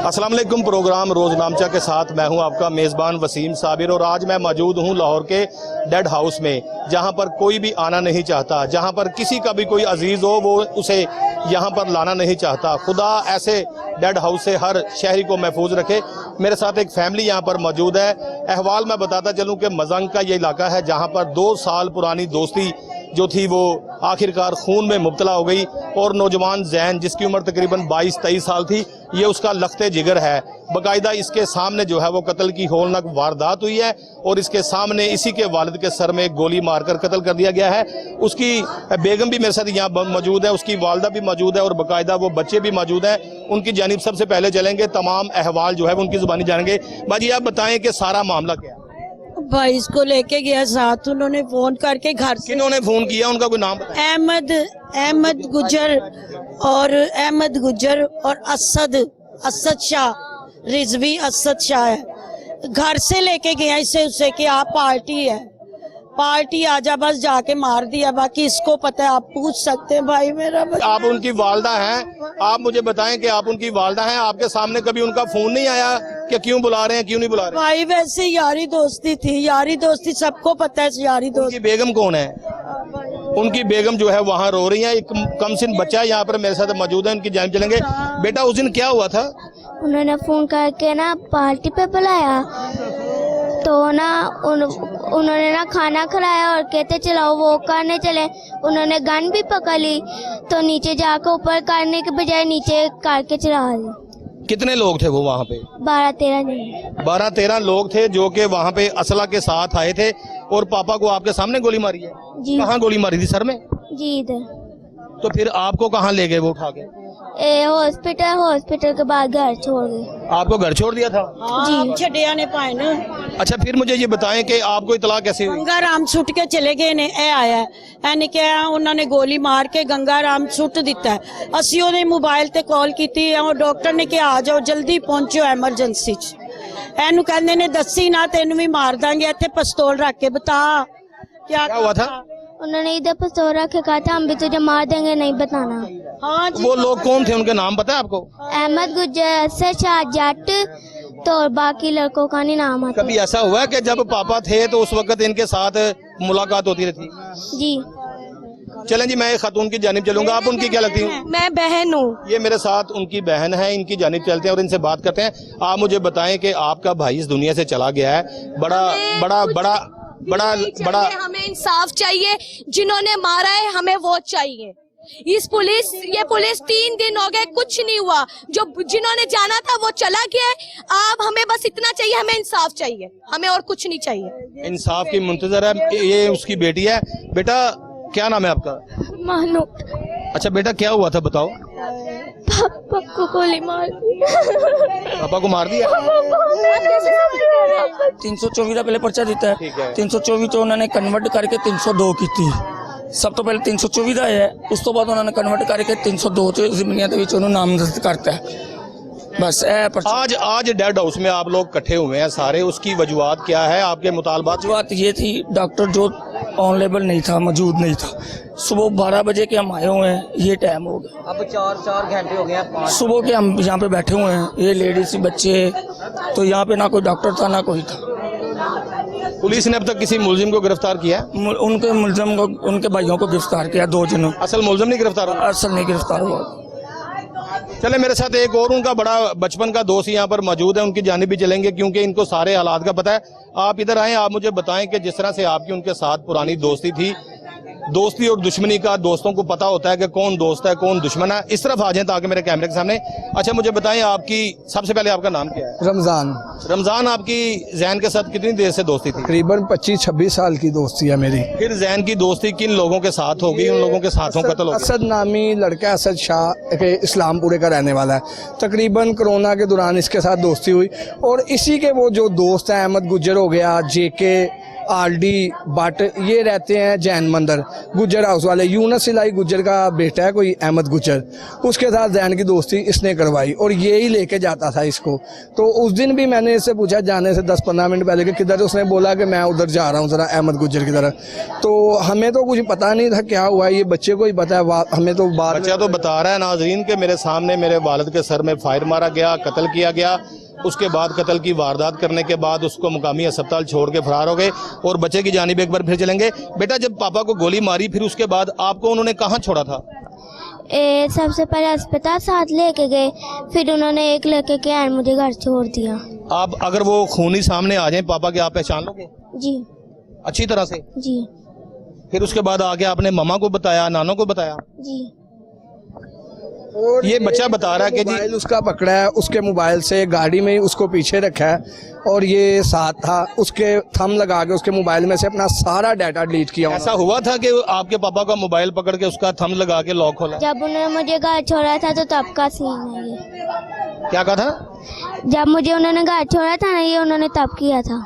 अस्सलाम वालेकुम। प्रोग्राम रोज़नामचा के साथ मैं हूं आपका मेज़बान वसीम साबिर और आज मैं मौजूद हूं लाहौर के डेड हाउस में, जहां पर कोई भी आना नहीं चाहता, जहां पर किसी का भी कोई अजीज़ हो वो उसे यहां पर लाना नहीं चाहता। खुदा ऐसे डेड हाउस से हर शहरी को महफूज रखे। मेरे साथ एक फैमिली यहां पर मौजूद है। अहवाल मैं बताता चलूं कि मजंग का ये इलाका है जहां पर 2 साल पुरानी दोस्ती जो थी वो आखिरकार खून में मुब्तला हो गई और नौजवान जैन जिसकी उम्र तकरीबन 22-23 साल थी, ये उसका लख्ते जिगर है। बाकायदा इसके सामने जो है वो कत्ल की होलनाक वारदात हुई है और इसके सामने इसी के वालिद के सर में गोली मारकर कत्ल कर दिया गया है। उसकी बेगम भी मेरे साथ यहाँ मौजूद है, उसकी वालदा भी मौजूद है और बाकायदा वो बच्चे भी मौजूद हैं। उनकी जानिब सबसे पहले चलेंगे, तमाम अहवाल जो है वो उनकी जुबानी जानेंगे। बाजी आप बताएं कि सारा मामला क्या है? भाई इसको लेके गया साथ, उन्होंने फोन करके घर से। किन्होंने फोन किया, उनका कोई नाम? अहमद गुजर और असद शाह, रिजवी असद शाह है। घर से लेके गया इसे उसे कि आप पार्टी आजा, बस जाके मार दिया। बाकी इसको पता है, आप पूछ सकते हैं भाई मेरा। आप उनकी वालदा हैं, आप मुझे बताएं कि आप उनकी वालदा हैं, आपके सामने कभी उनका फोन नहीं आया कि क्यों बुला रहे हैं, क्यों नहीं बुला रहे? भाई वैसे यारी दोस्ती थी, यारी दोस्ती सबको पता है, यारी दोस्ती। उनकी बेगम कौन है? उनकी बेगम जो है वहाँ रो रही है। एक कम सिन बच्चा यहाँ पर मेरे साथ मौजूद है, उनकी जान चलेंगे। बेटा उस दिन क्या हुआ था? उन्होंने फोन करके ना पार्टी पे बुलाया, तो ना उन्होंने ना खाना खिलाया और कहते चलाओ वो करने चले। उन्होंने गन भी पकड़ ली, तो नीचे जाकर ऊपर करने के बजाय नीचे करके चला दी। कितने लोग थे वो वहाँ पे? 12-13 जने। 12-13 लोग थे जो कि वहाँ पे असला के साथ आए थे और पापा को आपके सामने गोली मारी है? जी। कहाँ गोली मारी थी? सर में? जी इधर। तो फिर आपको कहाँ ले गए वो उठा के? हॉस्पिटल के बाद घर छोड़ गए। आपको घर छोड़ दिया था? जी छड़िया ने पाए ना। अच्छा, फिर मुझे ये बताएं कि आपको इतला कैसे हुई? गंगाराम छुट के चले गए ने, ए आया एने क्या उन्होंने गोली मार के गंगाराम छुट दिता है। असी ओदे मोबाइल ते कॉल की और डॉक्टर ने कहा आ जाओ जल्दी पहुंचो एमरजेंसी च। एनू कहंदे ने दसी ना तेन भी मार देंगे, इत्थे पिस्तौल रख के बता क्या हुआ था? उन्होंने इधर पिस्तौल रख के कहा था हम भी तुझे मार देंगे, नहीं बताना। हाँ जी। वो लोग कौन थे, उनके नाम पता है आपको? अहमद गुजर, असद शाह जट, तो बाकी लड़कों का नहीं नाम आता। कभी ऐसा हुआ कि जब पापा थे तो उस वक्त इनके साथ मुलाकात होती रहती? जी। चलें जी, मैं एक खातून की जानिब चलूंगा। आप उनकी क्या लगती हैं? मैं बहन हूँ। ये मेरे साथ उनकी बहन है, इनकी जानिब चलते हैं और इनसे बात करते हैं। आप मुझे बताएं कि आपका भाई इस दुनिया से चला गया है, बड़ा हमें इंसाफ चाहिए। जिन्होंने मारा है हमें वो चाहिए। ये पुलिस 3 दिन हो गए, कुछ नहीं हुआ। जो जिन्होंने जाना था वो चला गया है। अब हमें बस इतना चाहिए, हमें इंसाफ चाहिए, हमें और कुछ नहीं चाहिए। इंसाफ की मुंतजर है। ये उसकी बेटी है। बेटा क्या नाम है आपका? मानो। अच्छा बेटा, क्या हुआ था बताओ? पापा को गोली मार दी। पापा को मार दिया? 324 का पहले पर्चा दिता है, 324 तो उन्होंने कन्वर्ट करके 302 की थी। सब तो पहले 324 का है, उस तो बाद उन्होंने कन्वर्ट करके 302 ਤੇ ਜ਼ਿਮਨੀਆਂ ਦੇ ਵਿੱਚ ਉਹਨੂੰ ਨਾਮਜ਼ਦ ਕਰਤਾ है। बस आज डेड हाउस में आप लोग इकट्ठे हुए हैं सारे, उसकी वजूहत क्या है आपके मुतालबात? वजूहत ये थी, डॉक्टर जो ऑन लेवल नहीं था, मौजूद नहीं था। सुबह 12 बजे के हम आए हुए हैं, ये टाइम हो गया। अब 4 घंटे हो गए हैं। सुबह के हम यहाँ पे बैठे हुए हैं, ये लेडीज बच्चे, तो यहाँ पे ना कोई डॉक्टर था ना कोई था। पुलिस ने अब तक किसी मुलजिम को गिरफ्तार किया? उनके मुलजिम को, उनके भाइयों को गिरफ्तार किया, 2 जनों। असल मुलजिम नहीं गिरफ्तार हुआ? असल नहीं गिरफ्तार हुआ। चले मेरे साथ एक और उनका बड़ा बचपन का दोस्त यहाँ पर मौजूद है, उनकी जानिब भी चलेंगे क्योंकि इनको सारे हालात का पता है। आप इधर आए, आप मुझे बताएं कि जिस तरह से आपकी उनके साथ पुरानी दोस्ती थी, दोस्ती और दुश्मनी का दोस्तों को पता होता है कि कौन दोस्त है कौन दुश्मन है। इस तरफ आ जाए ताकि मेरे कैमरे के सामने। अच्छा मुझे बताएं, आपकी सबसे पहले आपका नाम क्या है? रमजान, आपकी जैन के साथ कितनी देर से दोस्ती थी? तकरीबन 25-26 साल की दोस्ती है मेरी। फिर जैन की दोस्ती किन लोगों के साथ होगी, उन लोगों के साथों कत्ल हो गया? असद नामी लड़का, असद शाह के इस्लामपुरे का रहने वाला है। तकरीबन कोरोना के दौरान इसके साथ दोस्ती हुई और इसी के वो जो दोस्त हैं, अहमद गुजर हो गया, JK RD भट्ट, ये रहते हैं जैन मंदिर गुज्जर हाउस वाले। यूनस इलाई गुज्जर का बेटा है कोई, अहमद गुज्जर, उसके साथ जैन की दोस्ती इसने करवाई और ये ही लेके जाता था इसको। तो उस दिन भी मैंने इससे पूछा जाने से 10-15 मिनट पहले कि किधर, उसने बोला कि मैं उधर जा रहा हूँ ज़रा अहमद गुज्जर की तरफ। तो हमें तो कुछ पता नहीं था क्या हुआ, ये बच्चे को ही पता है, हमें तो बात। बच्चा तो बता रहा है नाजरीन के मेरे सामने मेरे वालिद के सर में फायर मारा गया, कत्ल किया गया। उसके बाद कत्ल की वारदात करने के बाद उसको मुकामी अस्पताल छोड़ के फरार हो गए। और बच्चे की जानिब एक बार फिर चलेंगे। बेटा, जब पापा को गोली मारी फिर उसके बाद आपको उन्होंने कहाँ छोड़ा था? सबसे पहले अस्पताल साथ लेके गए, फिर उन्होंने एक लेके के और मुझे घर छोड़ दिया। आप अगर वो खूनी सामने आ जाए पापा के, आप पहचान लोगे जी अच्छी तरह से? जी फिर उसके बाद आगे आपने मामा को बताया, नानों को बताया? जी। और ये बच्चा बता रहा है कि जी मोबाइल उसका पकड़ा है, उसके मोबाइल से गाड़ी में ही उसको पीछे रखा है और ये साथ था, उसके थंब लगा के उसके मोबाइल में से अपना सारा डाटा डिलीट किया। ऐसा हुआ था कि आपके पापा का मोबाइल पकड़ के उसका थंब लगा के लॉक खोला? जब उन्होंने मुझे घर छोड़ा था तो तब का सीन है ये। क्या कहा था? जब मुझे उन्होंने घर छोड़ा था ना, ये उन्होंने तब किया था।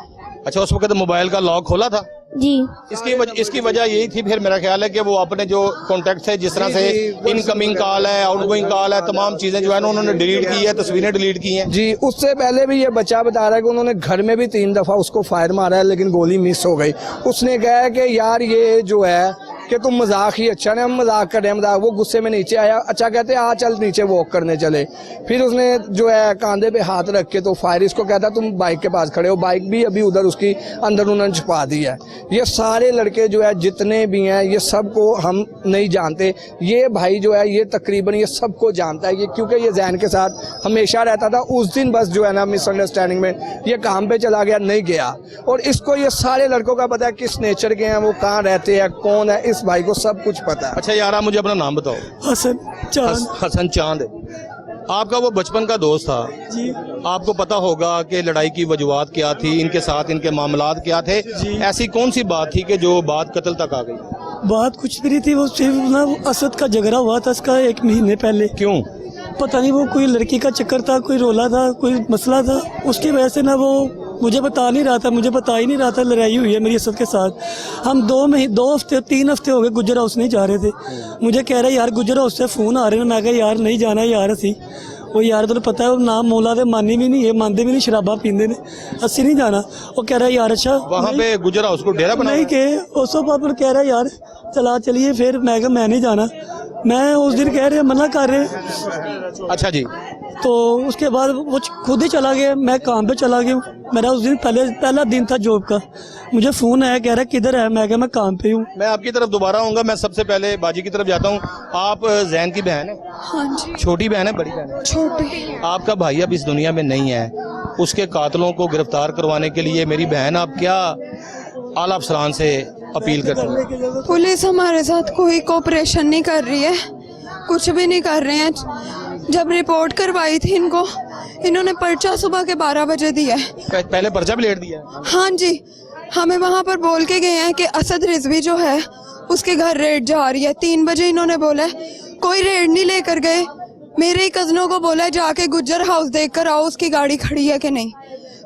अच्छा, उस वक्त मोबाइल का लॉक खोला था? जी। इसकी वजह यही थी फिर मेरा ख्याल है कि वो अपने जो कॉन्टेक्ट थे, जिस तरह से इनकमिंग कॉल है, आउटगोइंग कॉल है, तमाम चीजें जो है ना उन्होंने डिलीट की है, तस्वीरें डिलीट की हैं। जी, उससे पहले भी ये बच्चा बता रहा है कि उन्होंने घर में भी 3 दफा उसको फायर मारा है लेकिन गोली मिस हो गई। उसने कहा है कि यार ये जो है कि तुम मजाक ही, अच्छा ना हम मजाक कर रहे हैं, मजाक। वो गुस्से में नीचे आया, अच्छा कहते आ चल नीचे वॉक करने चले। फिर उसने जो है कांधे पे हाथ रख के तो फायर इसको कहता तुम बाइक के पास खड़े हो, बाइक भी अभी उधर उसकी अंदर उन्होंने छुपा दी है। ये सारे लड़के जो है जितने भी हैं ये सबको हम नहीं जानते, ये भाई जो है ये तकरीबन ये सबको जानता है, ये क्योंकि ये जैन के साथ हमेशा रहता था। उस दिन बस जो है ना मिसअंडरस्टैंडिंग में ये काम पे चला गया, नहीं गया। और इसको ये सारे लड़कों का पता है किस नेचर के हैं, वो कहाँ रहते हैं, कौन है, इस भाई को सब कुछ पता है। अच्छा यार, आप मुझे अपना नाम बताओ। हसन चांद। हसन चांद। आपका वो बचपन का दोस्त था जी। आपको पता होगा कि लड़ाई की वजूहात क्या थी, इनके साथ इनके मामलात क्या थे जी। ऐसी कौन सी बात थी कि जो बात कत्ल तक आ गई? बात कुछ भी नहीं थी, वो सिर्फ ना वो असद का झगड़ा हुआ था इसका 1 महीने पहले। क्यों? पता नहीं, वो कोई लड़की का चक्कर था, कोई रोला था, कोई मसला था, उसकी वजह से ना वो मुझे बता नहीं रहा था, मुझे बता ही नहीं रहा था लड़ाई हुई है मेरी असद के साथ। हम 2 हफ्ते 3 हफ्ते हो गए गुजर हाउस नहीं जा रहे थे। मुझे कह रहा है यार गुजर हाउस से फ़ोन आ रहे हैं, मैं कहा यार नहीं जाना यार असी। वो यार तुझे पता है वो नाम मौला दे मानी भी नहीं है, मानते भी नहीं, शराबा पींदे ने, असी नहीं जाना। वो कह रहा है यार अच्छा वहाँ पे गुजर हाउस को डेरा बना नहीं के उस पापा कह रहा है यार चला चलिए, फिर मैं कहा मैं नहीं जाना। मैं उस दिन कह रहे मना कर रहे। अच्छा जी। तो उसके बाद वो खुद ही चला गया, मैं काम पे चला गया। मेरा उस दिन पहला दिन था जॉब का, मुझे फ़ोन आया, कह रहा किधर है, मैं कहा मैं काम पे हूँ। मैं आपकी तरफ दोबारा आऊँगा, मैं सबसे पहले बाजी की तरफ जाता हूँ। आप जैन की बहन है? हाँ जी। छोटी बहन है, बड़ी बहन है? छोटी। आपका भाई अब इस दुनिया में नहीं है, उसके कातलों को गिरफ्तार करवाने के लिए मेरी बहन आप क्या आला अफसरान से अपील करते हैं? पुलिस हमारे साथ कोई कोऑपरेशन नहीं कर रही है, कुछ भी नहीं कर रहे हैं। जब रिपोर्ट करवाई थी इनको, इन्होंने पर्चा सुबह के 12 बजे दिया है। पहले पर्चा भी लेट दिया है? हाँ जी, हमें वहाँ पर बोल के गए हैं कि असद रिजवी जो है उसके घर रेड जा रही है। 3 बजे इन्होंने बोला है, कोई रेड नहीं लेकर गए। मेरे ही कजनों को बोला है जाके गुज्जर हाउस देख कर आओ उसकी गाड़ी खड़ी है कि नहीं।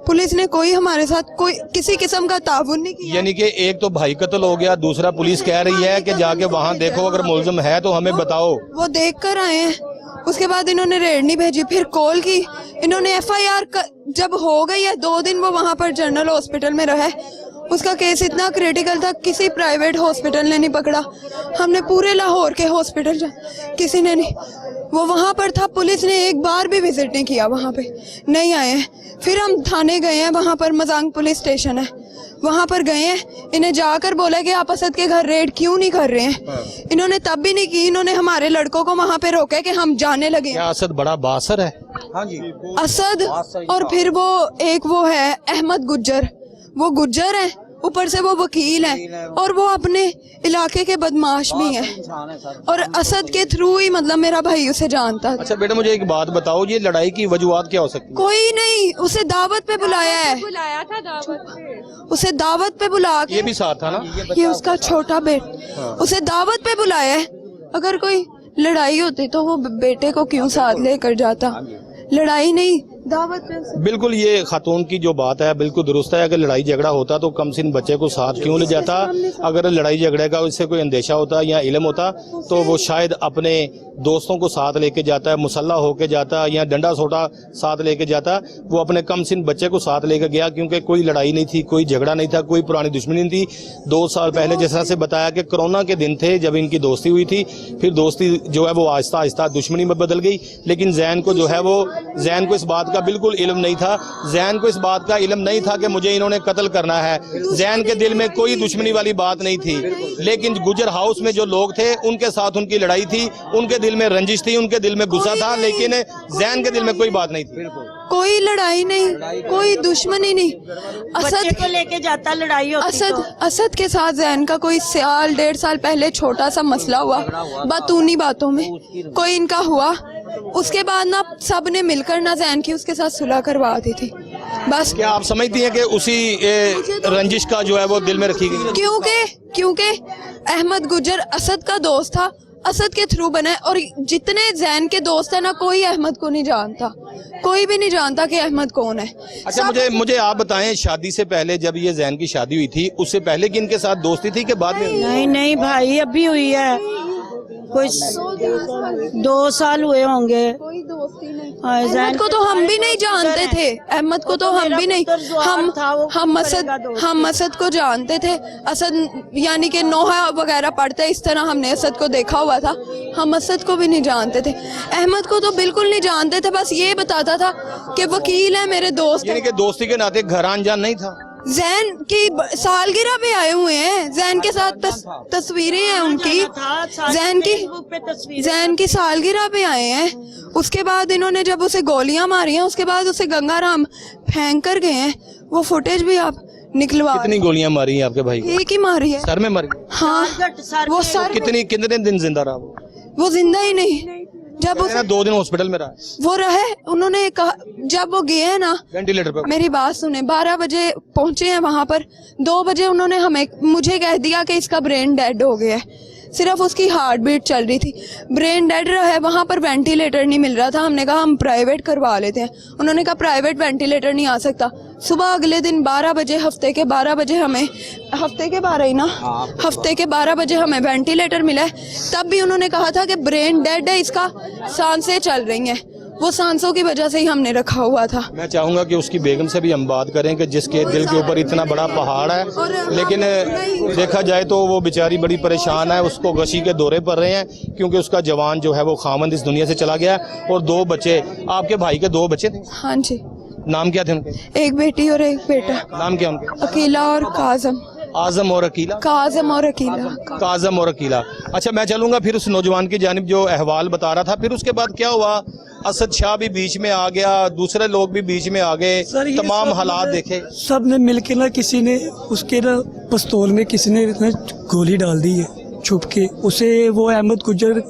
पुलिस ने कोई हमारे साथ कोई किसी किस्म का ताउन नहीं किया। यानी कि एक तो भाई कत्ल हो गया, दूसरा पुलिस कह रही है कि जाके वहाँ देखो, अगर मुलजिम है तो हमें बताओ। वो देख कर आए हैं, उसके बाद इन्होंने रेड नहीं भेजी। फिर कॉल की इन्होंने, FIR जब हो गई है 2 दिन वो वहाँ पर जनरल हॉस्पिटल में रहा। उसका केस इतना क्रिटिकल था, किसी प्राइवेट हॉस्पिटल ने नहीं पकड़ा। हमने पूरे लाहौर के हॉस्पिटल किसी ने नहीं, वो वहाँ पर था। पुलिस ने एक बार भी विजिट नहीं किया, वहाँ पे नहीं आए हैं। फिर हम थाने गए हैं, वहाँ पर मजांग पुलिस स्टेशन है, वहाँ पर गए हैं। इन्हें जाकर बोला कि आप असद के घर रेड क्यों नहीं कर रहे हैं। इन्होंने तब भी नहीं की। इन्होंने हमारे लड़कों को वहाँ पे रोका कि हम जाने लगे। क्या असद बड़ा बासर है? हाँ जी। असद और फिर वो एक वो है अहमद गुज्जर, वो गुज्जर है, ऊपर से वो वकील है और वो अपने इलाके के बदमाश भी हैं। और असद के थ्रू ही मतलब मेरा भाई उसे जानता था। अच्छा बेटा, मुझे एक बात बताओ, ये लड़ाई की वजूहात क्या हो सकती है? कोई नहीं, उसे दावत पे बुलाया है, बुलाया था दावत पे। उसे दावत पे बुला के, ये भी साथ था ना? ये उसका छोटा बेटा, उसे दावत पे बुलाया है। अगर कोई लड़ाई होती तो वो बेटे को क्यों साथ लेकर जाता? लड़ाई नहीं, दावत पे बिल्कुल ये खातून की जो बात है बिल्कुल दुरुस्त है। अगर लड़ाई झगड़ा होता तो कम से कम बच्चे को साथ क्यों ले जाता। अगर लड़ाई झगड़े का उससे कोई अंदेशा होता या इल्म होता तो वो शायद अपने दोस्तों को साथ लेके जाता है, मुसल्ला होके जाता या डंडा सोटा साथ लेके जाता। वो अपने कम से कम बच्चे को साथ लेके गया क्योंकि कोई लड़ाई नहीं थी, कोई झगड़ा नहीं था, कोई पुरानी दुश्मनी नहीं थी। 2 साल पहले जिस तरह से बताया कि कोरोना के दिन थे जब इनकी दोस्ती हुई थी, फिर दोस्ती जो है वो आहिस्ता आहिस्ता दुश्मनी में बदल गई। लेकिन जैन को जो है वो जैन को इस बात का बिल्कुल इल्म नहीं था। जैन को इस बात का इल्म नहीं था कि मुझे इन्होंने कत्ल करना है। जैन के दिल में कोई दुश्मनी वाली बात नहीं थी। लेकिन गुजर हाउस में जो लोग थे उनके साथ उनकी लड़ाई थी, उनके दिल में रंजिश थी, उनके दिल में गुस्सा था, लेकिन जैन के दिल में कोई बात नहीं थी। कोई लड़ाई नहीं, कोई दुश्मनी नहीं। बच्चे को लेके जाता लड़ाई होती तो। असद के साथ जैन का कोई साल 1.5 साल पहले छोटा सा मसला हुआ, बातूनी बातों में कोई इनका हुआ। उसके बाद ना सब ने मिलकर ना जैन की उसके साथ सुलह करवा दी थी बस। क्या आप समझती हैं कि उसी रंजिश का जो है वो दिल में रखी गई? क्योंकि अहमद गुजर असद का दोस्त था, असद के थ्रू बना है। और जितने जैन के दोस्त है ना, कोई अहमद को नहीं जानता, कोई भी नहीं जानता कि अहमद कौन है। अच्छा, मुझे आप बताएं, शादी से पहले जब ये जैन की शादी हुई थी उससे पहले कि इनके साथ दोस्ती थी कि बाद में? नहीं भाई, अभी हुई है, कोई 2 साल हुए होंगे। कोई दोस्ती नहीं। जैन अहमद को तो हम भी नहीं जानते थे, अहमद को तो हम भी नहीं। हम असद को जानते थे। असद यानी कि नोहा वगैरह पढ़ते, इस तरह हमने असद को देखा हुआ था। हम असद को भी नहीं जानते थे, अहमद को तो बिल्कुल नहीं जानते थे। बस ये बताता था कि वकील है, मेरे दोस्त यानी कि दोस्ती के नाते घर आन-जान नहीं था। जैन की सालगिरह पे आए हुए हैं, जैन के साथ तस्वीरें हैं उनकी। जैन की सालगिरह पे आए हैं। उसके बाद इन्होंने जब उसे गोलियां मारी हैं, उसके बाद उसे गंगाराम फेंक कर गए हैं। वो फुटेज भी आप निकलवा। कितनी गोलियां मारी हैं आपके भाई को? एक ही मारी है, सर में मारी? हाँ, वो सर। कितने दिन जिंदा रहा वो जिंदा ही नहीं। जब 2 दिन हॉस्पिटल में रहा वो रहे, उन्होंने कहा जब वो गए हैं ना वेंटिलेटर पर। मेरी बात सुने, 12 बजे पहुंचे हैं वहां पर। 2 बजे उन्होंने मुझे कह दिया कि इसका ब्रेन डेड हो गया है। सिर्फ उसकी हार्ट बीट चल रही थी, ब्रेन डेड है। वहां पर वेंटिलेटर नहीं मिल रहा था। हमने कहा हम प्राइवेट करवा लेते हैं। उन्होंने कहा प्राइवेट वेंटिलेटर नहीं आ सकता। सुबह अगले दिन 12 बजे, हफ्ते के 12 बजे हमें, हफ्ते के 12 ही ना, हफ्ते के 12 बजे हमें वेंटिलेटर मिला है। तब भी उन्होंने कहा था कि ब्रेन डेड है, इसका सांसें चल रही हैं। वो सांसों की वजह से ही हमने रखा हुआ था। मैं चाहूंगा कि उसकी बेगम से भी हम बात करें कि जिसके दिल के ऊपर इतना बड़ा पहाड़ है, लेकिन देखा जाए तो वो बेचारी बड़ी परेशान है। उसको गशी के दौरे पड़ रहे हैं क्योंकि उसका जवान जो है वो खामंद इस दुनिया से चला गया। और 2 बच्चे, आपके भाई के 2 बच्चे थे? हाँ जी। नाम क्या थे उनके? एक बेटी और एक बेटा। नाम क्या उनके? अकीला और काजम। आजम और अकीला? काजम और अकीला। काजम और अकीला। अच्छा, मैं चलूंगा फिर उस नौजवान की जानिब जो अहवाल बता रहा था। फिर उसके बाद क्या हुआ? असद शाह भी बीच में आ गया, दूसरे लोग भी बीच में आ गए, तमाम हालात देखे। सब ने मिलके ना, किसी ने उसके ना पिस्तौल में किसी ने गोली डाल दी है छुप के। उसे वो अहमद गुजर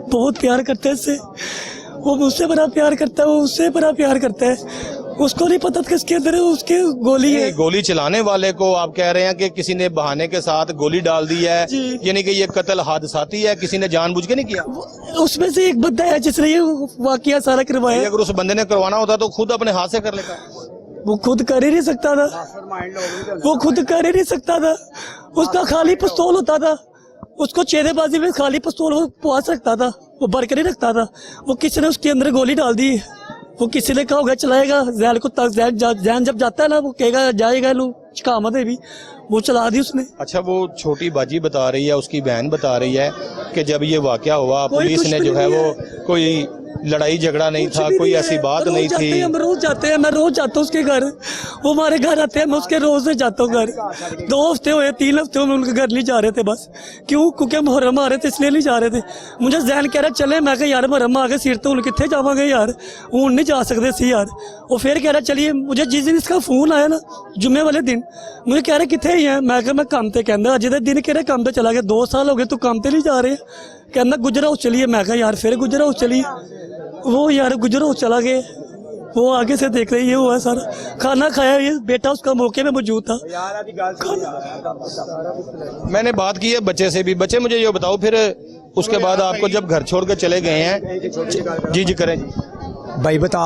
बहुत प्यार करता है इससे, वो मुझसे बड़ा प्यार करता है, वो उससे बड़ा प्यार करता है। उसको नहीं पता किसके अंदर उसके गोली है। गोली चलाने वाले को आप कह रहे हैं कि किसी ने बहाने के साथ गोली डाल दी है, यानी कि ये कत्ल हादसाती है, किसी ने जानबूझ के नहीं किया? उसमें से एक बंदा है जिसने ये वाकया सारा करवाया। अगर उस बंदे ने करवाना होता तो खुद अपने हाथ से कर लेता। वो खुद कर ही नहीं सकता था, वो खुद कर ही नहीं सकता था। उसका खाली पिस्तौल होता था, उसको चेहरेबाजी में खाली पिस्तौल वो पहुंचा सकता था, वो भर कर नहीं रखता था। वो किसी ने उसके अंदर गोली डाल दी। वो किसी ने कहा होगा चलाएगा, जैन को जैन जब जाता है ना, वो कहेगा जाएगा लो चिकामत है भी, वो चला दी उसने। अच्छा, वो छोटी बाजी बता रही है, उसकी बहन बता रही है कि जब ये वाकया हुआ पुलिस ने जो है वो कोई लड़ाई झगड़ा नहीं था, कोई ऐसी बात नहीं थी। हम रोज जाते हैं, मैं रोज जाता हूँ उसके घर, वो हमारे घर आते हैं, मैं उसके रोज से जाता हूँ घर। 2 हफ्ते हुए, 3 हफ्ते हुए उनके घर नहीं जा रहे थे बस। क्यों? क्योंकि मुहर्रम आ रहे थे इसलिए नहीं जा रहे थे। मुझे जहन कह रहा चले, मैं कहा यार मुहर्रम आ गए, सिर तो उन कितने जावांगे यार, वो नहीं जा सकते सी यार। वो फिर कह रहा चलिए। मुझे जिस दिन इसका फोन आया ना, जुम्मे वाले दिन, मुझे कह रहे कितने ही हैं। मैं कहा मैं काम पे, कहना अज दिन कह रहे काम पे चला गया। 2 साल हो गए, तू काम पे नहीं जा रहे? कहना गुजर हाउस चलिए। मैं कहा यार फिर गुजर हाउस चलिए। वो यार गुजर हाउस चला गए, वो आगे से देख रही है, हुआ सारा खाना खाया। ये बेटा उसका मौके में मौजूद था। मैंने बात की है बच्चे से भी। बच्चे मुझे ये बताओ, फिर उसके बाद आपको जब घर छोड़ कर चले गए हैं, जी करें जी भाई बता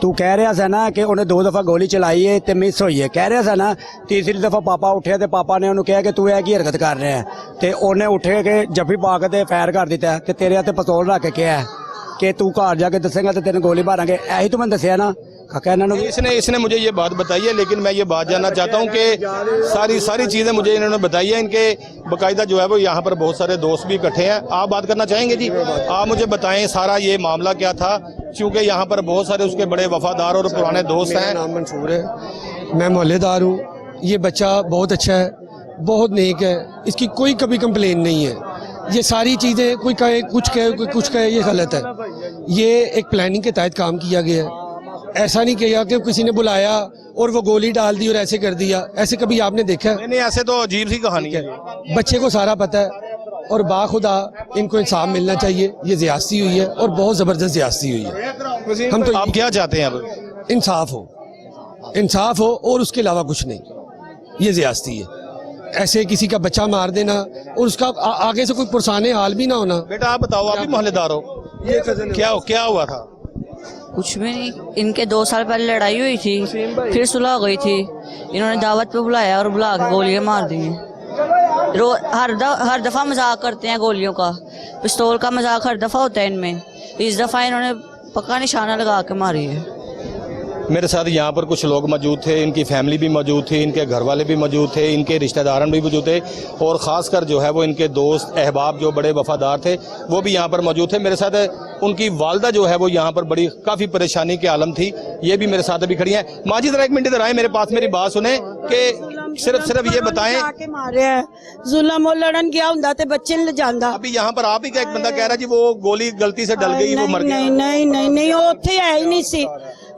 ਤੂੰ ਕਹਿ ਰਿਹਾ ਸੀ ਨਾ ਕਿ ਉਹਨੇ 2 ਦਫਾ ਗੋਲੀ ਚਲਾਈ ਹੈ ਤੇ ਮਿਸ ਹੋਈ ਹੈ, ਕਹਿ ਰਿਹਾ ਸੀ ਨਾ। ਤੀਸਰੀ ਦਫਾ ਪਾਪਾ ਉੱਠਿਆ ਤੇ ਪਾਪਾ ਨੇ ਉਹਨੂੰ ਕਿਹਾ ਕਿ ਤੂੰ ਇਹ ਕੀ ਹਰਕਤ ਕਰ ਰਿਹਾ ਹੈ, ਤੇ ਉਹਨੇ ਉੱਠੇ ਕੇ ਜੱਫੀ ਪਾ ਕੇ ਤੇ ਫਾਇਰ ਕਰ ਦਿੱਤਾ ਤੇ ਤੇਰੇ ਹੱਥੇ ਪਿਸਤੌਲ ਰੱਖ ਕੇ ਕਿਹਾ कि तू घर जाके दसेगा तो तेन गोली मारेंगे, यही तो मैंने दसिया ना। इसने मुझे ये बात बताई है, लेकिन मैं ये बात जानना चाहता हूँ कि सारी चीज़ें मुझे इन्होंने बताई है। इनके बाकायदा जो है वो यहाँ पर बहुत सारे दोस्त भी इकट्ठे हैं। आप बात करना चाहेंगे जी? आप मुझे बताएं सारा ये मामला क्या था, क्योंकि यहाँ पर बहुत सारे उसके बड़े वफादार और पुराने दोस्त हैं। नाम मंसूर है, मैं मोहल्लेदार हूँ। ये बच्चा बहुत अच्छा है, बहुत नेक है, इसकी कोई कभी कंप्लेन नहीं है। ये सारी चीज़ें कोई कहे कुछ कहे कोई कुछ कहे, ये गलत है। ये एक प्लानिंग के तहत काम किया गया है। ऐसा नहीं किया कि किसी ने बुलाया और वो गोली डाल दी और ऐसे कर दिया, ऐसे कभी आपने देखा? नहीं, ऐसे तो अजीब सी कहानी है। बच्चे को सारा पता है और बाखुदा इनको इंसाफ मिलना चाहिए। ये ज़्यादती हुई है और बहुत ज़बरदस्त ज़्यादती हुई है। हम तो आप क्या चाहते हैं? अब इंसाफ हो, इंसाफ हो और उसके अलावा कुछ नहीं। ये ज़्यादती है, ऐसे किसी का बच्चा मार देना और उसका आगे से कोई पुरसाने हाल भी ना होना। बेटा आप बताओ, आप भी मोहल्लेदार हो, क्या हुआ था? कुछ भी नहीं, इनके 2 साल पहले लड़ाई हुई थी, फिर सुलह हो गई थी। इन्होंने दावत पे बुलाया और बुला के गोलियां मार दी। हर दफा मजाक करते हैं गोलियों का, पिस्तौल का मजाक हर दफा होता है इनमें। इस दफा इन्होंने पक्का निशाना लगा के मारी है। मेरे साथ यहाँ पर कुछ लोग मौजूद थे, इनकी फैमिली भी मौजूद थी, इनके घर वाले भी मौजूद थे, इनके रिश्तेदार भी मौजूद थे, और ख़ासकर जो है वो इनके दोस्त अहबाब जो बड़े वफादार थे वो भी यहाँ पर मौजूद थे। मेरे साथ उनकी वालदा जो है वो यहाँ पर बड़ी काफ़ी परेशानी के आलम थी, ये भी मेरे साथ अभी खड़ी हैं। माँ जी ज़रा 1 मिनट इधर आए मेरे पास, मेरी बात सुने कि सिर्फ ये बताएं। मारे जुल्म और लड़न गया हुंदा ते बच्चे ने जांदा। अभी यहाँ पर आप ही का एक बंदा कह रहा जी वो गोली गलती से डल गई, वो मर गया। नहीं वो उत्थे है ही नहीं सी,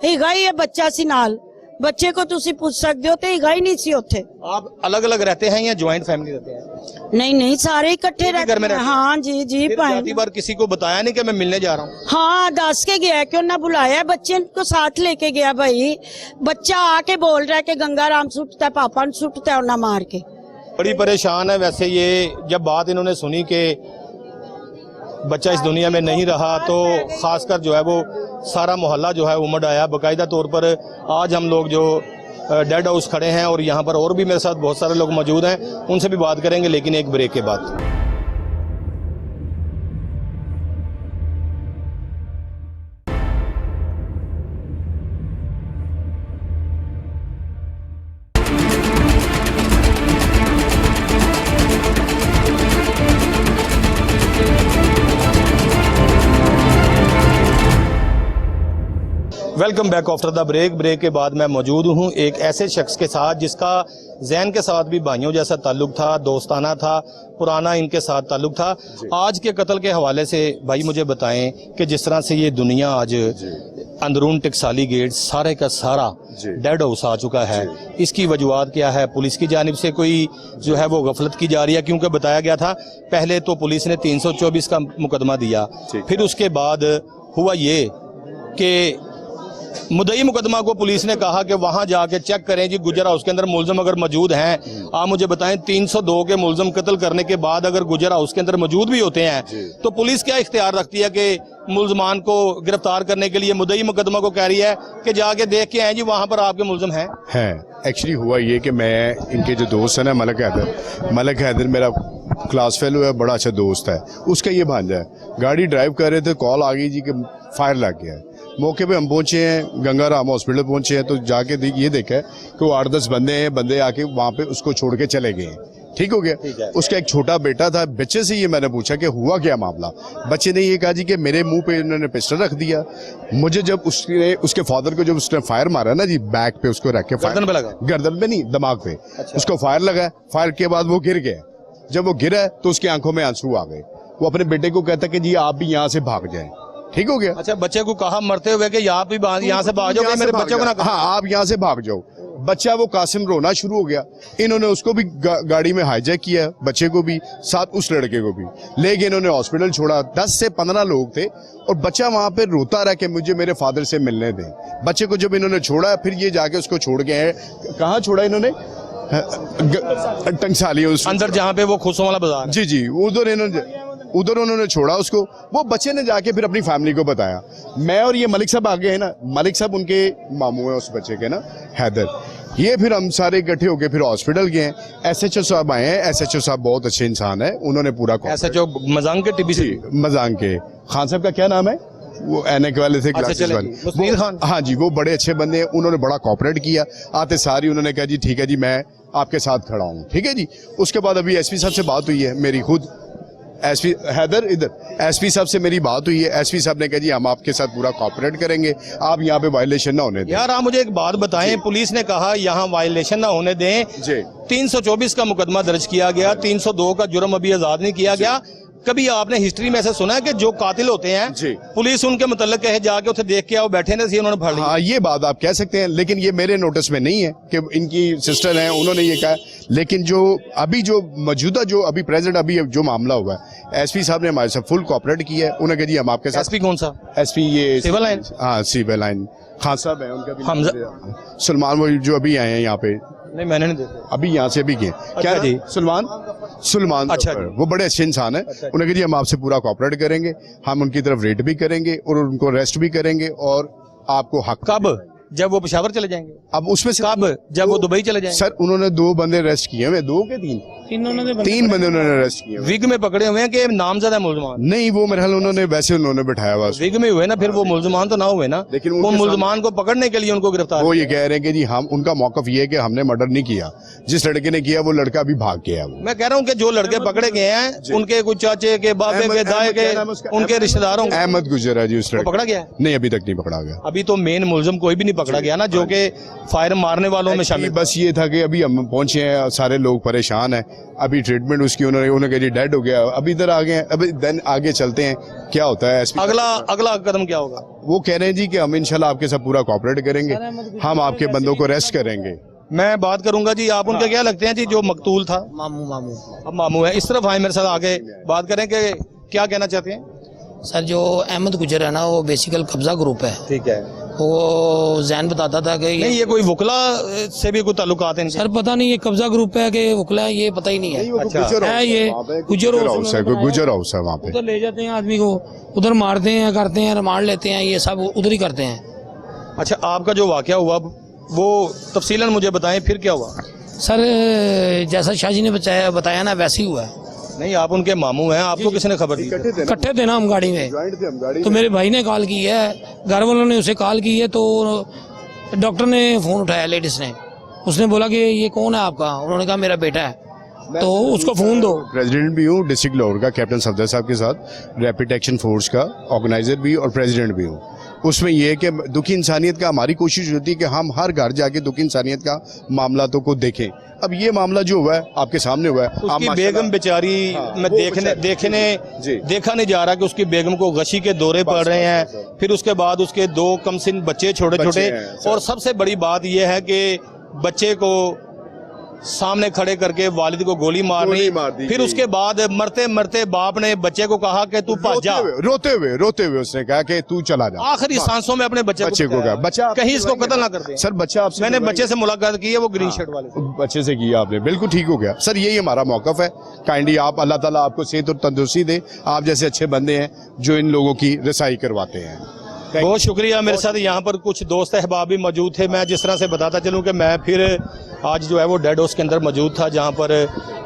हीगा ही है बच्चा सी नाल। बच्चे को तुसी पूछ सकते हो, तो हीगा ही नहीं सी उत्थे। आप अलग अलग रहते हैं या ज्वाइंट फैमिली रहते हैं? नहीं सारे इकट्ठे रहते हैं। हाँ जी जाती बार किसी को बताया नहीं कि मैं मिलने जा रहा हूँ? हाँ दस के गया, क्यों ना बुलाया, बच्चे को साथ लेके गया। भाई बच्चा आके बोल रहा है कि गंगाराम सुटता है, पापा सुटता है और ना मार के। बड़ी परेशान है। वैसे ये जब बात इन्होंने सुनी कि बच्चा इस दुनिया में नहीं रहा, तो खासकर जो है वो सारा मोहल्ला जो है उमड़ आया। बाकायदा तौर पर आज हम लोग जो डेड हाउस खड़े हैं और यहाँ पर और भी मेरे साथ बहुत सारे लोग मौजूद हैं, उनसे भी बात करेंगे, लेकिन एक ब्रेक के बाद। Welcome back after the break के बाद मैं मौजूद हूँ एक ऐसे शख्स के साथ जिसका जैन के साथ भी भाइयों जैसा ताल्लुक था, दोस्ताना था, पुराना इनके साथ ताल्लुक था। आज के कत्ल के हवाले से भाई मुझे बताएं कि जिस तरह से ये दुनिया आज अंदरून टकसाली गेट सारे का सारा डेड हाउस आ चुका है, इसकी वजूहत क्या है? पुलिस की जानिब से कोई जो है वो गफलत की जा रही है, क्योंकि बताया गया था पहले तो पुलिस ने 324 का मुकदमा दिया, फिर उसके बाद हुआ ये कि मुद्दई मुकदमा को पुलिस ने कहा कि वहां जाके चेक करें जी गुजर हाउस के अंदर मुलजम अगर मौजूद हैं। आप मुझे बताएं 302 के मुलजम कत्ल करने के बाद अगर गुजर हाउस के अंदर मौजूद भी होते हैं तो पुलिस क्या इख्तियार रखती है कि मुलजमान को गिरफ्तार करने के लिए मुद्दई मुकदमा को कह रही है कि जाके देख के आए जी वहां पर आपके मुलजम हैं? एक्चुअली हुआ ये कि मैं इनके जो दोस्त है ना मलक हैदर मेरा क्लास फेलो है, बड़ा अच्छा दोस्त है, उसका ये भांजा है। गाड़ी ड्राइव कर रहे थे, कॉल आ गई जी कि फायर लग गया है। मौके पे हम पहुंचे हैं, गंगाराम हॉस्पिटल पहुंचे हैं, तो जाके ये देखा है कि वो 8-10 बंदे आके वहाँ पे उसको छोड़ के चले गए हैं। ठीक हो गया। उसका एक छोटा बेटा था, बच्चे से ये मैंने पूछा कि हुआ क्या मामला। बच्चे ने ये कहा जी कि मेरे मुंह पे उन्होंने पिस्टल रख दिया। मुझे जब उसके फादर को जब उसने फायर मारा ना जी, बैक पे उसको रख के गर्दन पे लगा? गर्दन पे नहीं, दिमाग पे। उसको फायर लगा, फायर के बाद वो गिर गया। जब वो गिरा तो उसकी आंखों में आंसू आ गए। वो अपने बेटे को कहता कि जी आप भी यहाँ से भाग जाएं। ठीक हो गया। अच्छा, बच्चे को कहा मरते हुए कि आप भी यहाँ से भाग जाओ, मेरे बच्चे को ना कहा। हाँ, आप यहाँ से भाग जाओ। बच्चा वो कासिम रोना शुरू हो गया। इन्होंने उसको भी गाड़ी में हाईजैक किया, बच्चे को भी, साथ उस लड़के को भी लेके इन्होंने हॉस्पिटल छोड़ा। 10 से 15 लोग थे और बच्चा वहां पे रोता रहा कि मुझे मेरे फादर से मिलने दें। बच्चे को जब इन्होंने छोड़ा, फिर ये जाके उसको छोड़ के आए। कहाँ छोड़ा इन्होंने? टंगसाली अंदर, जहाँ पे वो खुशों वाला बाजार। जी उधर इन्होंने उधर उन्होंने छोड़ा उसको, वो बच्चे ने जाके फिर अपनी फैमिली को बताया। मैं और ये मलिक साहब आगे हैं ना, मलिक साहब उनके मामू हैं उस बच्चे के ना, हैदर। ये फिर हम सारे इकट्ठे होके फिर हॉस्पिटल गए हैं। एसएचओ साहब आए हैं, एसएचओ साहब बहुत अच्छे इंसान है, उन्होंने पूरा एसएचओ मजांग के टीबीसी मजांग के खान साहब का क्या नाम है, वो एनएक वाले थे, ग्लासेस वाले, मुस्लिम खान। हाँ जी, वो बड़े अच्छे बंदे हैं, उन्होंने बड़ा कोऑपरेट किया। आते सारी उन्होंने कहा जी ठीक है जी, मैं आपके साथ खड़ा हूँ, ठीक है जी। उसके बाद अभी एसपी साहब से बात हुई है मेरी, खुद एसपी हैदर इधर एसपी साहब से मेरी बात हुई है। एसपी साहब ने कहा जी हम आपके साथ पूरा कोऑपरेट करेंगे, आप यहाँ पे वायलेशन ना होने दें। यार आप मुझे एक बात बताएं, पुलिस ने कहा यहाँ वायलेशन ना होने दें जी। 324 का मुकदमा दर्ज किया गया, 302 का जुर्म अभी आजाद नहीं किया गया। कभी आपने हिस्ट्री में ऐसा सुना है कि जो कातिल होते हैं जी, पुलिस उनके मतलब कहे जाके उसे देख के आओ, बैठे ना सी उन्होंने फड़ लिया? हाँ, ये बात आप कह सकते हैं, लेकिन ये मेरे नोटिस में नहीं है कि इनकी सिस्टर हैं उन्होंने ये कहा। लेकिन जो अभी जो मौजूदा जो अभी प्रेजेंट अभी जो मामला हुआ है, एसपी साहब ने हमारे साथ फुल कोऑपरेट किया है। उन्होंने कहा जी हम आपके साथ। एसपी कौन सा? एसपी ये सिविल लाइन? हाँ, सिविल लाइन खान साहब है, उनका भी हमजा सलमान, वो जो अभी आए हैं यहाँ पे, नहीं मैंने नहीं देखा अभी यहाँ से अभी गए। क्या जी? सुलमान अच्छा जफर, वो बड़े अच्छे इंसान है। उन्होंने कहा जी हम आपसे पूरा कोऑपरेट करेंगे, हम उनकी तरफ रेट भी करेंगे और उनको अरेस्ट भी करेंगे और आपको हक। कब? जब वो पेशावर चले जाएंगे? अब उसमें से कब? जब वो दुबई चले जाएंगे? सर उन्होंने 2 बंदे अरेस्ट किए हुए, 2 के 3 बंदे उन्होंने अरेस्ट किए। विग में पकड़े हुए हैं कि नामजद है मुल्जमान? नहीं, वो मेरे ख्याल उन्होंने वैसे उन्होंने बैठाया हुआ। विग में हुए ना, फिर वो मुल्जमान तो ना हुए ना, लेकिन वो मुल्जमान को पकड़ने के लिए उनको गिरफ्तार। वो ये कह रहे हैं कि जी हम, उनका मौकफ ये है कि हमने मर्डर नहीं किया, जिस लड़के ने किया वो लड़का अभी भाग गया। वो मैं कह रहा हूँ कि जो लड़के पकड़े गए हैं उनके कुछ चाचे के, बाबे के, दाए के, उनके रिश्तेदारों को अहमद गुजर है जी, उस लड़के पकड़ा गया है? नहीं, अभी तक नहीं पकड़ा गया। अभी तो मेन मुल्जिम कोई भी नहीं पकड़ा गया ना, जो कि फायर मारने वालों में शामिल। बस ये था कि अभी हम पहुंचे हैं, सारे लोग परेशान हैं, अभी ट्रीटमेंट उसकी उन्होंने कहा जी डेड हो गया, अभी इधर आ गए हैं, अभी देन आगे चलते हैं क्या होता है। अगला कदम क्या होगा? वो कह रहे हैं जी कि हम इंशाल्लाह आपके साथ पूरा कोऑपरेट करेंगे, हम आपके बंदों को अरेस्ट करेंगे। मैं बात करूंगा जी, आप उनके क्या लगते हैं जी जो मकतूल था? मामू अब मामू है, इस तरफ आए मेरे साथ, आगे बात करें कि क्या कहना चाहते हैं? सर जो अहमद गुजर है ना, वो बेसिकल कब्जा ग्रुप है। ठीक है। वो जैन बताता था कि नहीं, ये कोई वकला से भी कोई ताल्लुकात है? सर पता नहीं ये कब्जा ग्रुप है कि वकला है, ये पता ही नहीं है। है ये गुजर हाउस है, कोई गुजर हाउस है वहाँ पे। उधर ले जाते हैं आदमी को, उधर मारते हैं, करते हैं, रिमांड लेते हैं, ये सब उधर ही करते हैं। अच्छा, आपका जो वाकया हुआ वो तफसीलन मुझे बताएं, फिर क्या हुआ? सर जैसा शाह जी ने बताया ना, वैसे ही हुआ है। नहीं, आप उनके मामू हैं, आपको किसने खबर दी? इकट्ठे थे ना हम गाड़ी में, तो मेरे भाई ने कॉल की है, घर वालों ने उसे कॉल की है, तो डॉक्टर ने फ़ोन उठाया, लेडीज़ ने, उसने बोला कि ये कौन है आपका? उन्होंने कहा मेरा बेटा है, तो उसको फ़ोन दो। प्रेसिडेंट भी हूँ डिस्ट्रिक्ट लाहौर का, कैप्टन सफदर साहब के साथ, रैपिड एक्शन फोर्स का ऑर्गेनाइजर भी और प्रेसिडेंट भी हूँ। उसमें यह है कि दुखी इंसानियत का हमारी कोशिश होती है कि हम हर घर जाके दुखी इंसानियत का मामला तो को देखें। अब ये मामला जो हुआ है आपके सामने हुआ है, उसकी बेगम बेचारी में देखा नहीं जा रहा कि उसकी बेगम को गशी के दौरे पड़ रहे हैं, फिर उसके बाद उसके 2 कमसिन बच्चे छोटे छोटे, और सबसे बड़ी बात यह है कि बच्चे को सामने खड़े करके वालिद को गोली मार दी, फिर उसके बाद मरते मरते बाप ने बच्चे को कहा कि तू भाग जा, रोते हुए उसने कहा कि तू चला जा। आखिरी सांसों में अपने बच्चे को कहा, बच्चा कहीं इसको कत्ल ना कर दे। सर बच्चा आपसे, मैंने बच्चे से मुलाकात की है, वो ग्रीन शर्ट वाले बच्चे से किया आपने, बिल्कुल ठीक हो गया। सर यही हमारा मौकफ है, काइंडली आप, अल्लाह ताला आपको सेहत और तंदुरुस्ती दे, आप जैसे अच्छे बंदे हैं जो इन लोगों की रसाई करवाते हैं। बहुत शुक्रिया। मेरे साथ यहाँ पर कुछ दोस्त अहबाब भी मौजूद थे। मैं जिस तरह से बताता चलूँ कि मैं फिर आज जो है वो डेड हाउस के अंदर मौजूद था, जहाँ पर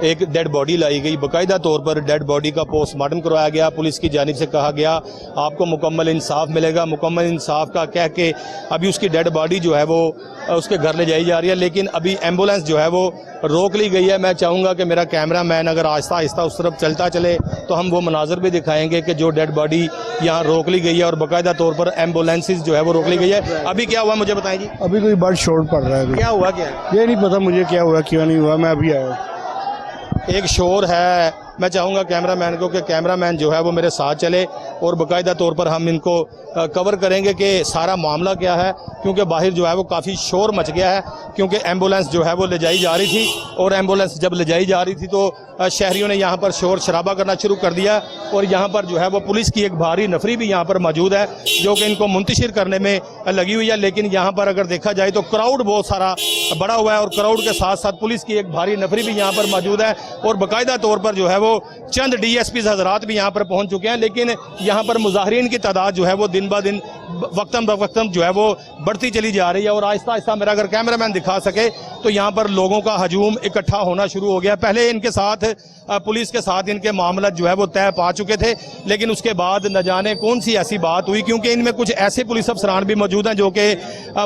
एक डेड बॉडी लाई गई, बाकायदा तौर पर डेड बॉडी का पोस्टमार्टम करवाया गया। पुलिस की जानिब से कहा गया आपको मुकम्मल इंसाफ मिलेगा। मुकम्मल इंसाफ का कह के अभी उसकी डेड बॉडी जो है वो उसके घर ले जाई जा रही है, लेकिन अभी एम्बुलेंस जो है वो रोक ली गई है। मैं चाहूँगा कि मेरा कैमरा मैन अगर आहिस्ता आहिस्ता उस तरफ चलता चले तो हम वो मनाजर भी दिखाएंगे कि जो डेड बॉडी यहाँ रोक ली गई है और बाकायदा तौर पर एम्बुलेंसेज जो है वो रोक ली गई है। अभी क्या हुआ मुझे बताएं जी। अभी कोई बर्ड शोर पड़ रहा है, क्या हुआ? क्या ये नहीं पता मुझे क्या हुआ क्यों नहीं हुआ, मैं अभी आया। एक शोर है, मैं चाहूँगा कैमरामैन को कि कैमरामैन जो है वो मेरे साथ चले और बाकायदा तौर पर हम इनको कवर करेंगे कि सारा मामला क्या है, क्योंकि बाहर जो है वो काफ़ी शोर मच गया है, क्योंकि एम्बुलेंस जो है वो ले जाई जा रही थी और एम्बुलेंस जब ले जाई जा रही थी तो शहरियों ने यहाँ पर शोर शराबा करना शुरू कर दिया और यहाँ पर जो है वो पुलिस की एक भारी नफरी भी यहाँ पर मौजूद है जो कि इनको मुंतशिर करने में लगी हुई है। लेकिन यहाँ पर अगर देखा जाए तो क्राउड बहुत सारा बड़ा हुआ है और क्राउड के साथ साथ पुलिस की एक भारी नफरी भी यहाँ पर मौजूद है और बाकायदा तौर पर जो है वो वो चंद DSP हजरात भी यहाँ पर पहुँच चुके हैं, लेकिन यहाँ पर मुजाहरीन की तादाद जो है वो दिन ब दिन वक्तम बवक्तम जो है वो बढ़ती चली जा रही है। और आहिस्ता आहिस्ता मेरा अगर कैमरामैन दिखा सके तो यहाँ पर लोगों का हजूम इकट्ठा होना शुरू हो गया। पहले इनके साथ पुलिस के साथ इनके मामला जो है वो तय पा चुके थे, लेकिन उसके बाद न जाने कौन सी ऐसी बात हुई, क्योंकि इनमें कुछ ऐसे पुलिस अफसरान भी मौजूद हैं जो कि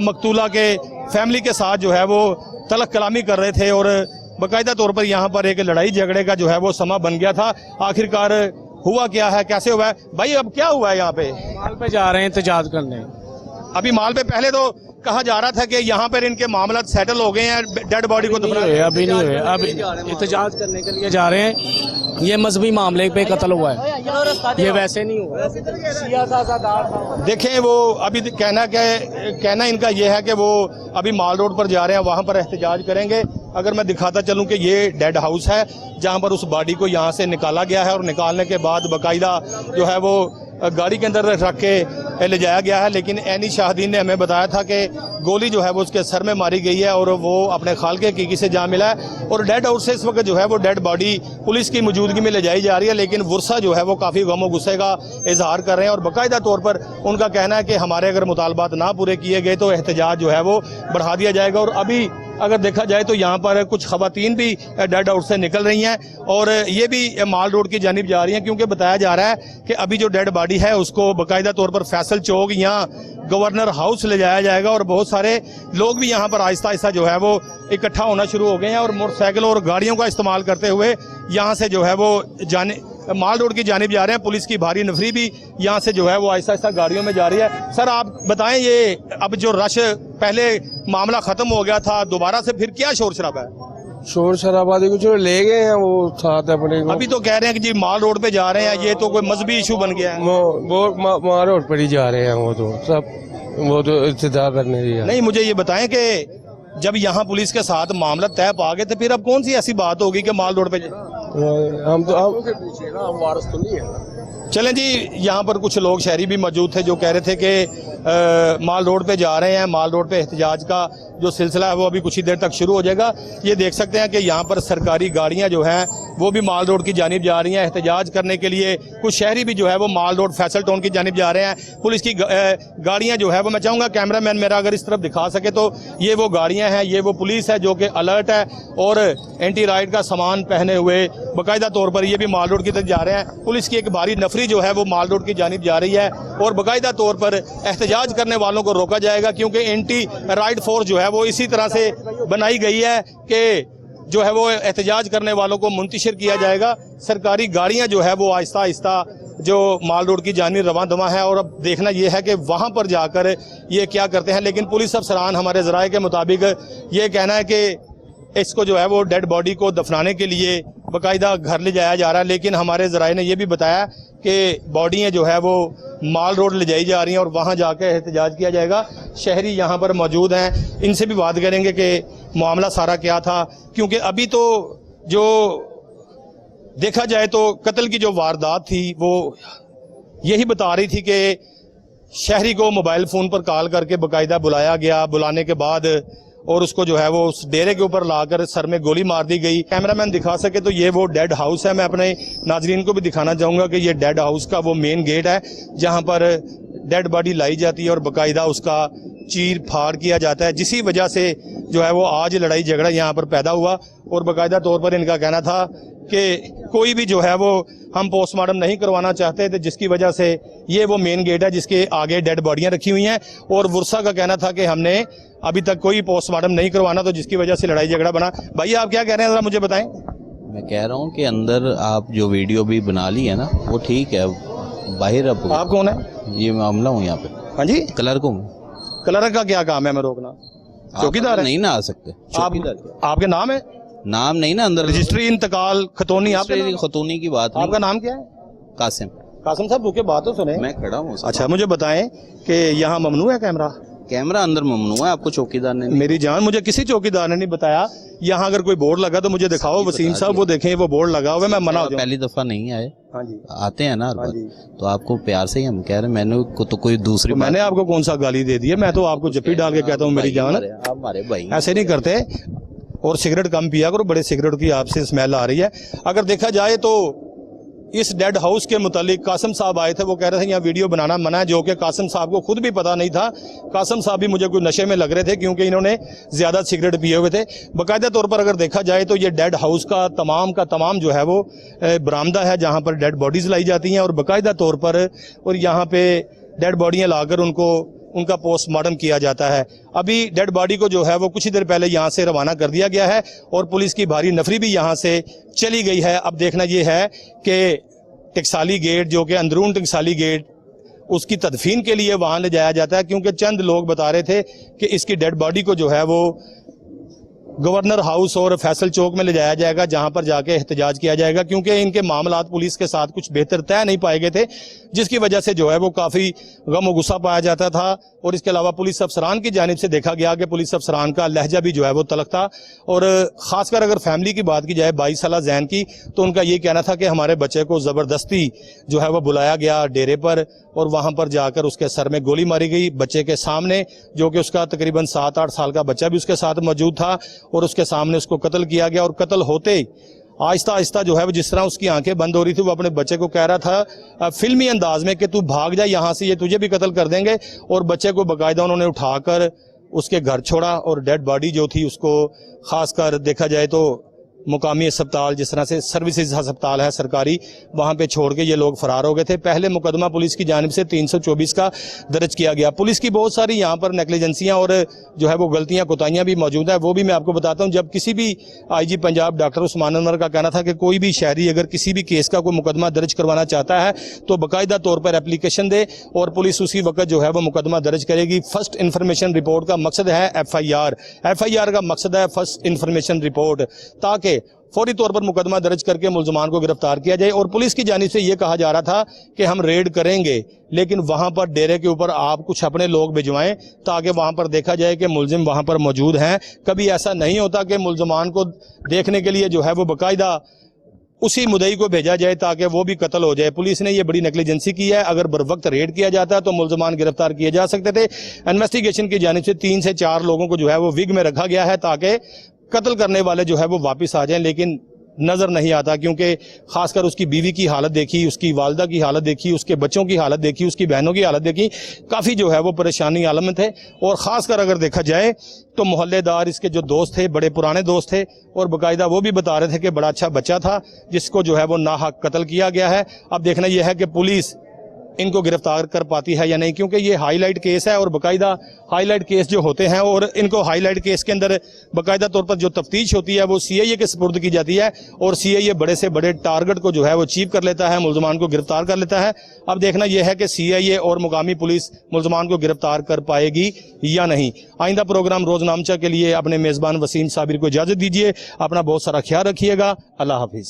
मकतूला के फैमिली के साथ जो है वो तलक कलामी कर रहे थे और बाकायदा तौर पर यहाँ पर एक लड़ाई झगड़े का जो है वो समा बन गया था। आखिरकार हुआ क्या है, कैसे हुआ है भाई, अब क्या हुआ है यहाँ पे? माल पे जा रहे हैं एहतजाज करने। अभी माल पे पहले तो कहा जा रहा था कि यहाँ पर इनके मामला सेटल हो गए हैं, डेड बॉडी को दफना अभी नहीं हुए, अभी एहतजाज करने के लिए जा रहे हैं। ये मजहबी मामले पे कत्ल हुआ है, ये वैसे नहीं हुआ। देखें वो अभी कहना इनका ये है कि वो अभी माल रोड पर जा रहे हैं, वहाँ पर एहतजाज करेंगे। अगर मैं दिखाता चलूँ कि ये डेड हाउस है जहाँ पर उस बॉडी को यहाँ से निकाला गया है और निकालने के बाद बाकायदा जो है वो गाड़ी के अंदर रख के ले जाया गया है। लेकिन ऐनी शाहदीन ने हमें बताया था कि गोली जो है वो उसके सर में मारी गई है और वो अपने खालके की से जा मिला है और डेड हाउस से इस वक्त जो है वो डेड बॉडी पुलिस की मौजूदगी में ले जाई जा रही है। लेकिन वर्षा जो है वो काफ़ी गम गुस्से का इजहार कर रहे हैं और बाकायदा तौर पर उनका कहना है कि हमारे अगर मुतालबात ना पूरे किए गए तो एहतजाज जो है वो बढ़ा दिया जाएगा। और अभी अगर देखा जाए तो यहाँ पर कुछ खवातीन भी डेड हाउस से निकल रही हैं और ये भी माल रोड की जानिब जा रही हैं, क्योंकि बताया जा रहा है कि अभी जो डेड बॉडी है उसको बाकायदा तौर पर फैसल चौक या गवर्नर हाउस ले जाया जाएगा। और बहुत सारे लोग भी यहाँ पर आहिस्ता आहिस्ता जो है वो इकट्ठा होना शुरू हो गए हैं और मोटरसाइकिल और गाड़ियों का इस्तेमाल करते हुए यहाँ से जो है वो माल रोड की जानिब जा रहे हैं। पुलिस की भारी नफरी भी यहाँ से जो है वो आहिस्ता आहिस्ता गाड़ियों में जा रही है। सर आप बताएं, ये अब जो रश पहले मामला खत्म हो गया था, दोबारा से फिर क्या शोर शराबा है? शोर शराबा देखो जो ले गए हैं वो साथ अपने को। अभी तो कह रहे हैं कि जी माल रोड पे जा रहे हैं, ये तो कोई मजहबी इशू बन गया है। वो माल रोड पर ही जा रहे हैं, वो तो सब वो तो इंतजार करने दिया। नहीं, मुझे ये बताएं कि जब यहाँ पुलिस के साथ मामला तय पा गए तो फिर अब कौन सी ऐसी बात होगी कि माल रोड पे हम वारस तो नहीं है। चलें जी, यहाँ पर कुछ लोग शहरी भी मौजूद थे जो कह रहे थे कि माल रोड पे जा रहे हैं, माल रोड पे एहतजाज का जो सिलसिला है वो अभी कुछ ही देर तक शुरू हो जाएगा। ये देख सकते हैं कि यहाँ पर सरकारी गाड़ियाँ जो हैं वो भी माल रोड की जानिब जा रही हैं एहतजाज करने के लिए। कुछ शहरी भी जो है वो माल रोड फैसल टाउन की जानिब जा रहे हैं। पुलिस की गाड़ियाँ जो है वो, मैं चाहूँगा कैमरामैन मेरा अगर इस तरफ दिखा सके तो ये वो गाड़ियाँ हैं, ये वो पुलिस है जो कि अलर्ट है और एंटी राइड का सामान पहने हुए बाकायदा तौर पर ये भी माल रोड की तरफ जा रहे हैं। पुलिस की एक भारी नफरी जो है वो माल रोड की जानिब जा रही है और बाकायदा तौर पर एहतजाज करने वालों को रोका जाएगा, क्योंकि एंटी राइड फोर्स जो है वो इसी तरह से बनाई गई है कि जो है वो एहतजाज करने वालों को मुंतशिर किया जाएगा। सरकारी गाड़ियां जो है वो आहिस्ता आहिस्ता जो माल रोड की जानिब रवां दवा है और अब देखना यह है कि वहां पर जाकर ये क्या करते हैं। लेकिन पुलिस अफसरान हमारे ज़राए के मुताबिक ये कहना है कि इसको जो है वो डेड बॉडी को दफनाने के लिए बाकायदा घर ले जाया जा रहा है। लेकिन हमारे ज़राए ने यह भी बताया कि बॉडियाँ जो है वो माल रोड ले जाई जा रही हैं और वहाँ जाकर एहतजाज किया जाएगा। शहरी यहाँ पर मौजूद हैं, इनसे भी बात करेंगे कि मामला सारा क्या था, क्योंकि अभी तो जो देखा जाए तो कत्ल की जो वारदात थी वो यही बता रही थी कि शहरी को मोबाइल फ़ोन पर कॉल करके बाकायदा बुलाया गया, बुलाने के बाद और उसको जो है वो उस डेरे के ऊपर लाकर सर में गोली मार दी गई। कैमरामैन दिखा सके तो ये वो डेड हाउस है। मैं अपने नाजरीन को भी दिखाना चाहूँगा कि ये डेड हाउस का वो मेन गेट है जहाँ पर डेड बॉडी लाई जाती है और बाकायदा उसका चीर फाड़ किया जाता है, जिसी वजह से जो है वो आज लड़ाई झगड़ा यहाँ पर पैदा हुआ। और बाकायदा तौर पर इनका कहना था कि कोई भी जो है वो हम पोस्टमार्टम नहीं करवाना चाहते थे, जिसकी वजह से ये वो मेन गेट है जिसके आगे डेड बॉडियाँ रखी हुई हैं। और वर्षा का कहना था कि हमने अभी तक कोई पोस्टमार्टम नहीं करवाना, तो जिसकी वजह से लड़ाई झगड़ा बना। भाई आप क्या कह रहे हैं, ज़रा मुझे बताएं। मैं कह रहा हूँ कि अंदर आप जो वीडियो भी बना ली है ना वो ठीक है, बाहर आप कौन है? ये मामला हूँ यहाँ पे। हाँ जी, क्लर्क हूँ। क्लर्क का क्या काम है मैं रोकना? चौकीदार है? नहीं ना आ सकते। आपके नाम है? नाम नहीं ना अंदर। रजिस्ट्री इंतकाल खतौनी, खतौनी की बात। आपका नाम क्या है? कासिम। कासिम साहब रुके, बात तो सुने। मैं खड़ा हूँ। अच्छा मुझे बताएं कि यहाँ ममनू है कैमरा? कैमरा अंदर ममनू है, आपको चौकीदार ने? मेरी जान, मुझे किसी चौकीदार ने नहीं बताया। यहाँ अगर कोई बोर्ड लगा तो मुझे दिखाओ वसीम साहब, वो देखें वो बोर्ड लगा हुआ है, मैं मना हो जाऊं। पहली दफा नहीं आए। हाँ जी, आते हैं ना हर बार, तो आपको प्यार से ही हम कह रहे हैं। मैंने तो कोई दूसरी मैंने आपको कौन सा गाली दे दी है? मैं तो आपको जप्पी डाल के कहता हूँ मेरी जान, हमारे भाई ऐसे नहीं करते। और सिगरेट कम पिया करो, बड़े सिगरेट की आपसे स्मेल आ रही है। अगर देखा जाए तो इस डेड हाउस के मुतालिक कासिम साहब आए थे, वो कह रहे थे यहाँ वीडियो बनाना मना है, जो कि कासिम साहब को खुद भी पता नहीं था। कासिम साहब भी मुझे कोई नशे में लग रहे थे क्योंकि इन्होंने ज़्यादा सिगरेट पिए हुए थे। बाकायदा तौर पर अगर देखा जाए तो ये डेड हाउस का तमाम जो है वो बरामदा है जहाँ पर डेड बॉडीज़ लाई जाती हैं और बाकायदा तौर पर और यहाँ पे डेड बॉडियाँ लाकर उनका पोस्टमार्टम किया जाता है। अभी डेड बॉडी को जो है वो कुछ ही देर पहले यहाँ से रवाना कर दिया गया है और पुलिस की भारी नफरी भी यहाँ से चली गई है। अब देखना ये है कि टकसाली गेट, जो कि अंदरून टकसाली गेट, उसकी तदफीन के लिए वहाँ ले जाया जाता है, क्योंकि चंद लोग बता रहे थे कि इसकी डेड बॉडी को जो है वो गवर्नर हाउस और फैसल चौक में ले जाया जाएगा, जहां पर जाके एहतजाज किया जाएगा, क्योंकि इनके मामलात पुलिस के साथ कुछ बेहतर तय नहीं पाए गए थे, जिसकी वजह से जो है वो काफ़ी गम और गुस्सा पाया जाता था। और इसके अलावा पुलिस अफसरान की जानिब से देखा गया कि पुलिस अफसरान का लहजा भी जो है वो तलख था। और ख़ासकर अगर फैमिली की बात की जाए 22 साला जैन की, तो उनका ये कहना था कि हमारे बच्चे को ज़बरदस्ती जो है वो बुलाया गया डेरे पर और वहाँ पर जाकर उसके सर में गोली मारी गई बच्चे के सामने, जो कि उसका तकरीबन 7-8 साल का बच्चा भी उसके साथ मौजूद था और उसके सामने उसको कत्ल किया गया। और कत्ल होते ही आहिस्ता आहिस्ता जो है वो जिस तरह उसकी आंखें बंद हो रही थी, वो अपने बच्चे को कह रहा था फिल्मी अंदाज में कि तू भाग जा यहाँ से, ये तुझे भी कत्ल कर देंगे। और बच्चे को बाकायदा उन्होंने उठाकर उसके घर छोड़ा और डेड बॉडी जो थी उसको खासकर देखा जाए तो मुकामी अस्पताल, जिस तरह से सर्विसेज अस्पताल है सरकारी, वहाँ पे छोड़ के ये लोग फरार हो गए थे। पहले मुकदमा पुलिस की जानिब से 324 का दर्ज किया गया। पुलिस की बहुत सारी यहाँ पर नेग्लिजेंसियाँ और जो है वो गलतियाँ कोताहियाँ भी मौजूद है, वो भी मैं आपको बताता हूँ। जब किसी भी IG पंजाब डॉक्टर उस्मान अनवर का कहना था कि कोई भी शहरी अगर किसी भी केस का कोई मुकदमा दर्ज करवाना चाहता है तो बाकायदा तौर पर एप्लीकेशन दे और पुलिस उसी वक्त जो है वो मुकदमा दर्ज करेगी। फर्स्ट इन्फॉर्मेशन रिपोर्ट का मकसद है FIR का मकसद है फर्स्ट इन्फॉर्मेशन रिपोर्ट, ताकि फौरी तौर पर मुकदमा दर्ज करके मुल्जमान को गिरफ्तार किया जाए। और पुलिस की जानिब से ये कहा जा रहा था कि हम रेड करेंगे, लेकिन वहां पर डेरे के ऊपर आप कुछ अपने लोग भिजवाएं ताकि वहां पर देखा जाए कि मुलजिम वहां पर मौजूद हैं। कभी ऐसा नहीं होता कि मुल्जमान को देखने के लिए जो है वो बाकायदा उसी मुदई को भेजा जाए ताकि वो भी कत्ल हो जाए। पुलिस ने ये बड़ी नेग्लिजेंसी की है। अगर बर वक्त रेड किया जाता है तो मुल्जमान गिरफ्तार किए जा सकते थे। इन्वेस्टिगेशन की जानिब से 3 से 4 लोगों को जो है वो विग में रखा गया है ताकि कत्ल करने वाले जो है वो वापस आ जाएं, लेकिन नज़र नहीं आता, क्योंकि खासकर उसकी बीवी की हालत देखी, उसकी वालदा की हालत देखी, उसके बच्चों की हालत देखी, उसकी बहनों की हालत देखी, काफ़ी जो है वो परेशानी आलम में थे। और ख़ासकर अगर देखा जाए तो मोहल्लेदार, इसके जो दोस्त थे, बड़े पुराने दोस्त थे और बाकायदा वो भी बता रहे थे कि बड़ा अच्छा बच्चा था जिसको जो है वो नाहक कत्ल किया गया है। अब देखना यह है कि पुलिस इनको गिरफ्तार कर पाती है या नहीं, क्योंकि ये हाईलाइट केस है और बाकायदा हाईलाइट केस जो होते हैं और इनको हाईलाइट केस के अंदर बाकायदा तौर पर जो तफ्तीश होती है वो CIA के सुपुर्द की जाती है और CIA बड़े से बड़े टारगेट को जो है वो अचीव कर लेता है, मुल्जमान को गिरफ्तार कर लेता है। अब देखना यह है कि CIA और मुकामी पुलिस मुल्जमान को गिरफ्तार कर पाएगी या नहीं। आइंदा प्रोग्राम रोजनामचा के लिए अपने मेज़बान वसीम साबिर को इजाज़त दीजिए। अपना बहुत सारा ख्याल रखिएगा। अल्लाह हाफिज़।